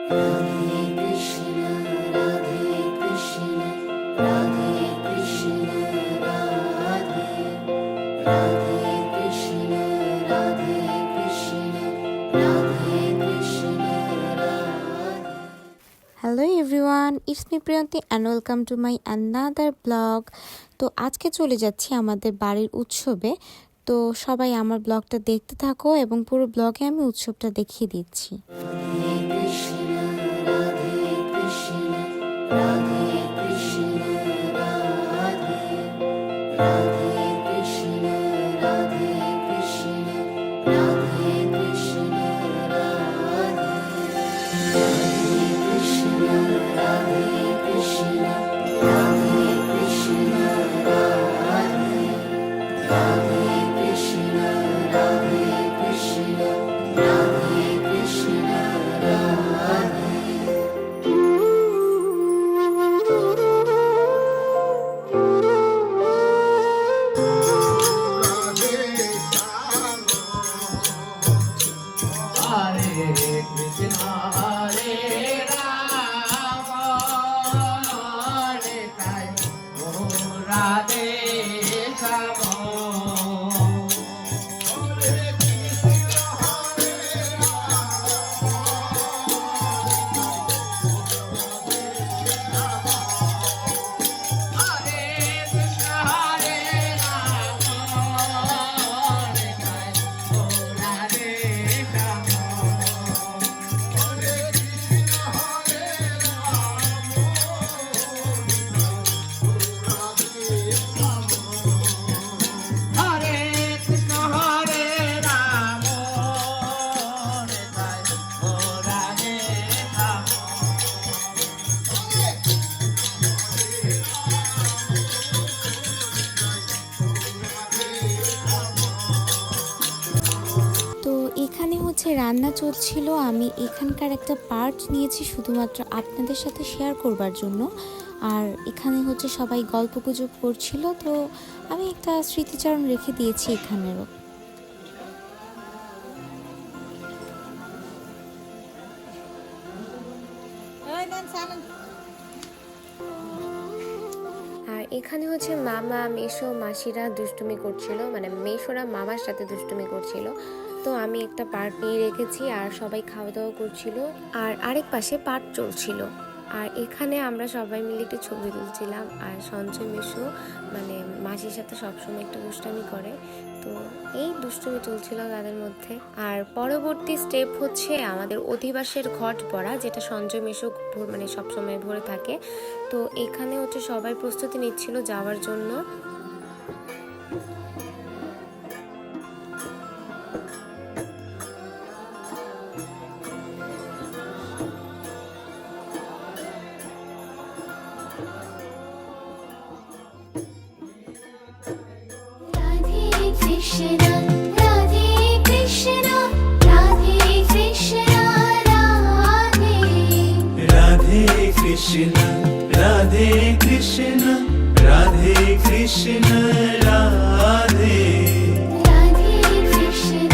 Hello everyone, it's me Priyanti and welcome to my another blog. তো আজকে চলে যাচ্ছি আমাদের বাড়ির উৎসবে। তো সবাই আমার ব্লগটা দেখতে থাকো এবং পুরো ব্লগে আমি উৎসবটা দেখিয়ে দিচ্ছি। এখানে হচ্ছে রান্না চলছিল। আমি এখানকার একটা পার্ট নিয়েছি শুধুমাত্র আপনাদের সাথে শেয়ার করবার জন্য। আর এখানে হচ্ছে সবাই গল্পগুজব করছিল, তো আমি একটা স্মৃতিচারণ রেখে দিয়েছি এখানেরও। আর এখানে হচ্ছে মামা, মেসো, মাসিরা দুষ্টুমি করছিল, মানে মেসোরা মামার সাথে দুষ্টুমি করছিল। তো আমি একটা পার্ট নিয়ে রেখেছি আর সবাই খাওয়া দাওয়া করছিল, আর আরেক পাশে পাঠ চলছিল। আর এখানে আমরা সবাই মিলে একটু ছবি তুলছিলাম। আর সঞ্জয় মেসো মানে মাসির সাথে সবসময় একটু দুষ্টামি করে, তো এই দুষ্টুমি চলছিল তাদের মধ্যে। আর পরবর্তী স্টেপ হচ্ছে আমাদের অধিবাসের ঘট পড়া, যেটা সঞ্জয় মেসো মানে সবসময় ভরে থাকে। তো এখানে হচ্ছে সবাই প্রস্তুতি নিচ্ছিল যাওয়ার জন্য। রাধে কৃষ্ণ রাধে কৃষ্ণ রাধে রাধে কৃষ্ণ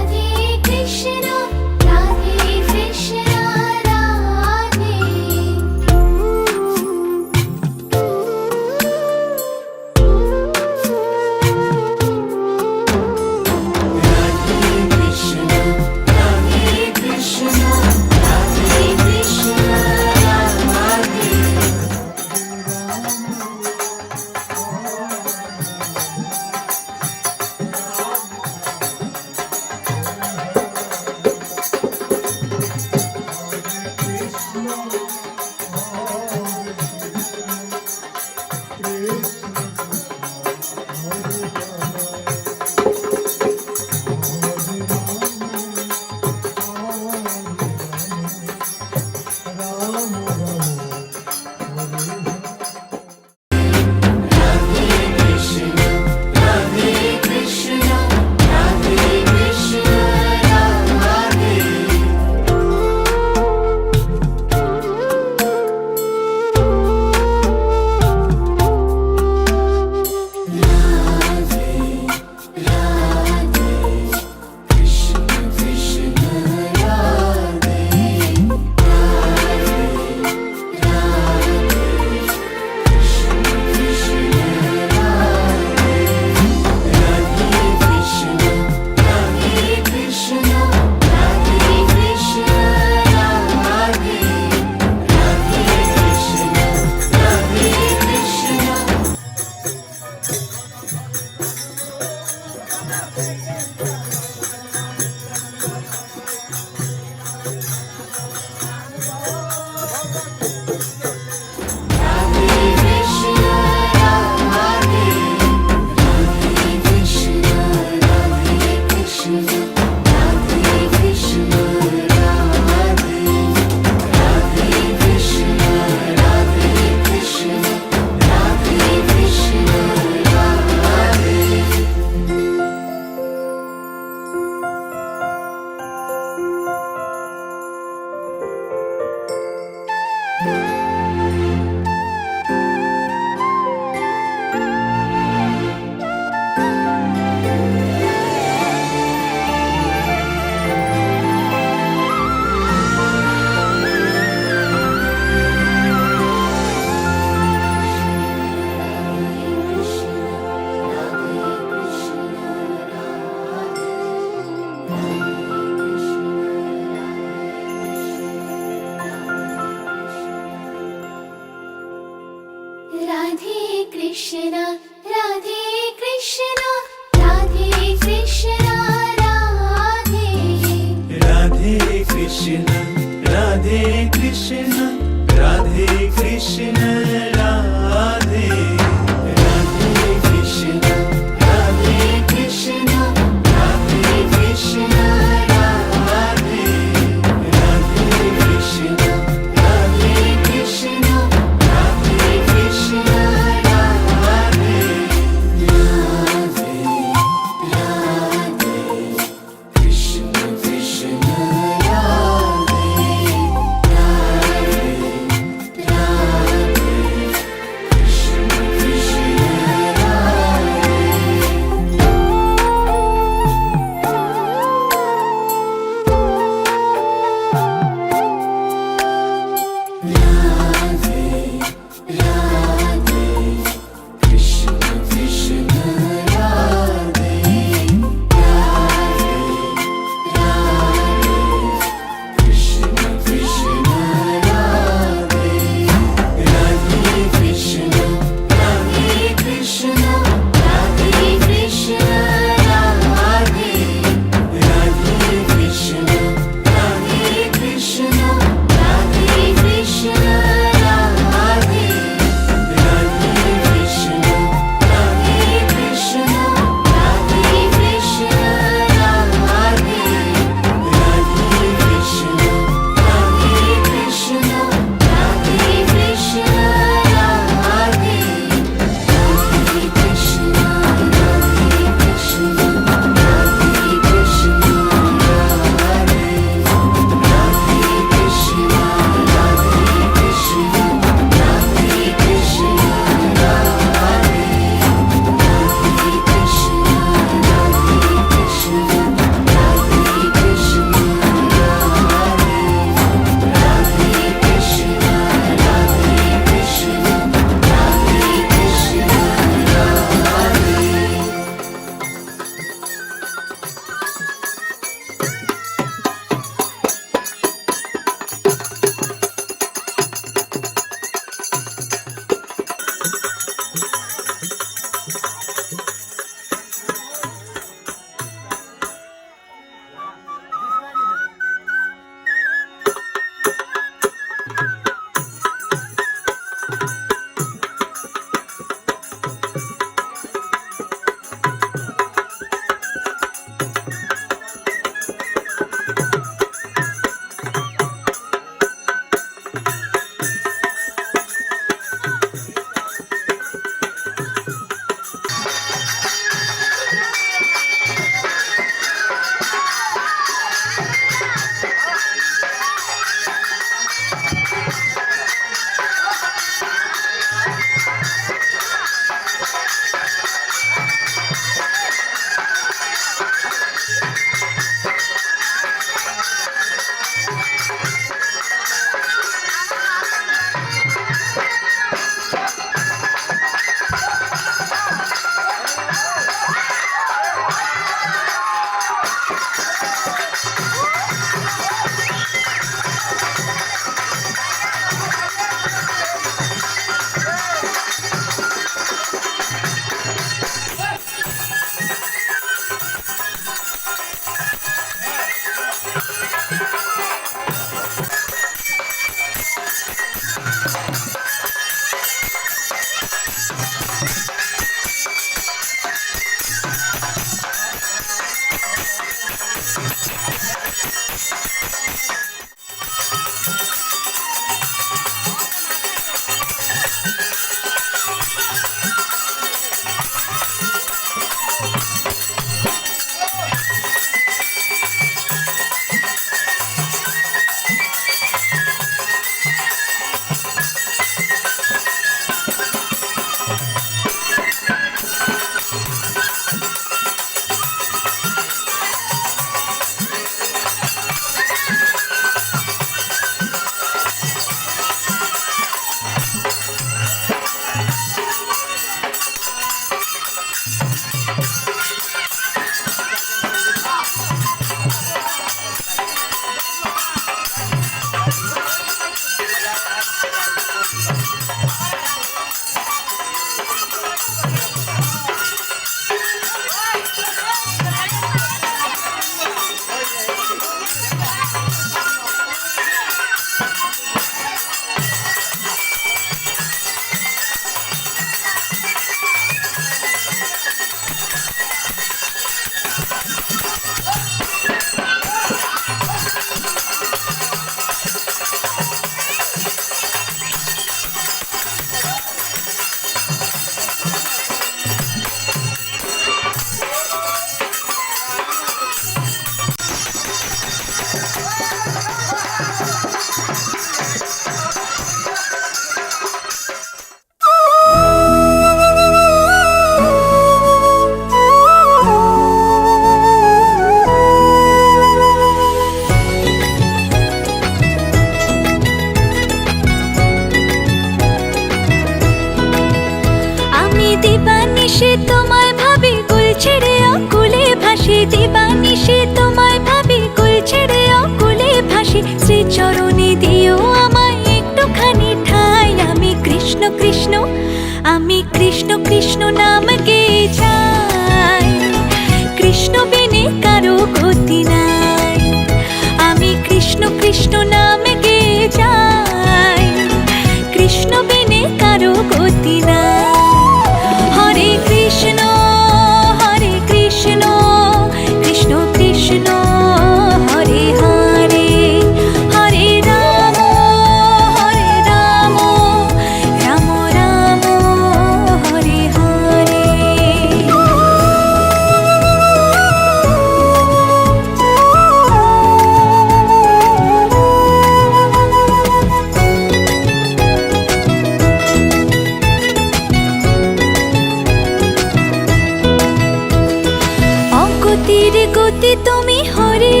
তুমি হরি,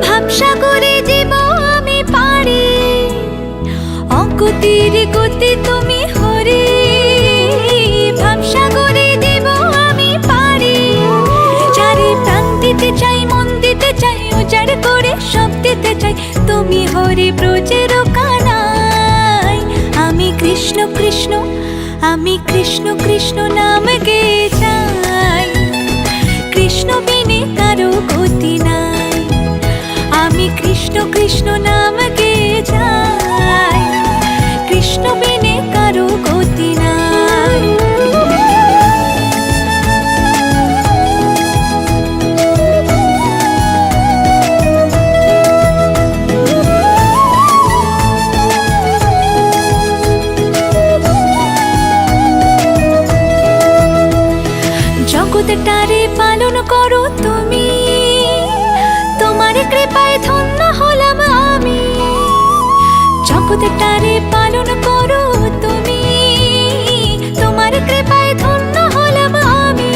ভাবসাগরে জীব আমি পারি, অগতির গতি তুমি হরি, ভাবসাগরে জীব আমি পারি। চারি প্রাণ দিতে চাই, মন দিতে চাই, উজাড় করে সব দিতে চাই, তুমি হরি ব্রজের কানাই। আমি কৃষ্ণ কৃষ্ণ, আমি কৃষ্ণ কৃষ্ণ নাম গেয়ে যাই, কৃষ্ণ বিনে কারো গতি নাই। আমি কৃষ্ণ কৃষ্ণ নাম গেয়ে যাই, কৃষ্ণ বিনে কারো গতি নাই। জগৎটারে পালন করো তুমি, তোমার কৃপায় ধন্য হলাম আমি। জগৎটারে পালন করো তুমি, তোমার কৃপায় ধন্য হলাম আমি।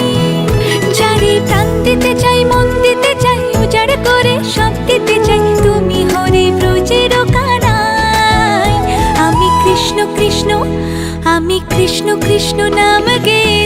চারি প্রাণ দিতে চাই, মন দিতে চাই, উজাড় করে সব দিতে চাই, তুমি হরি ব্রজের কানাই। আমি কৃষ্ণ কৃষ্ণ, আমি কৃষ্ণ কৃষ্ণ নাম গেয়ে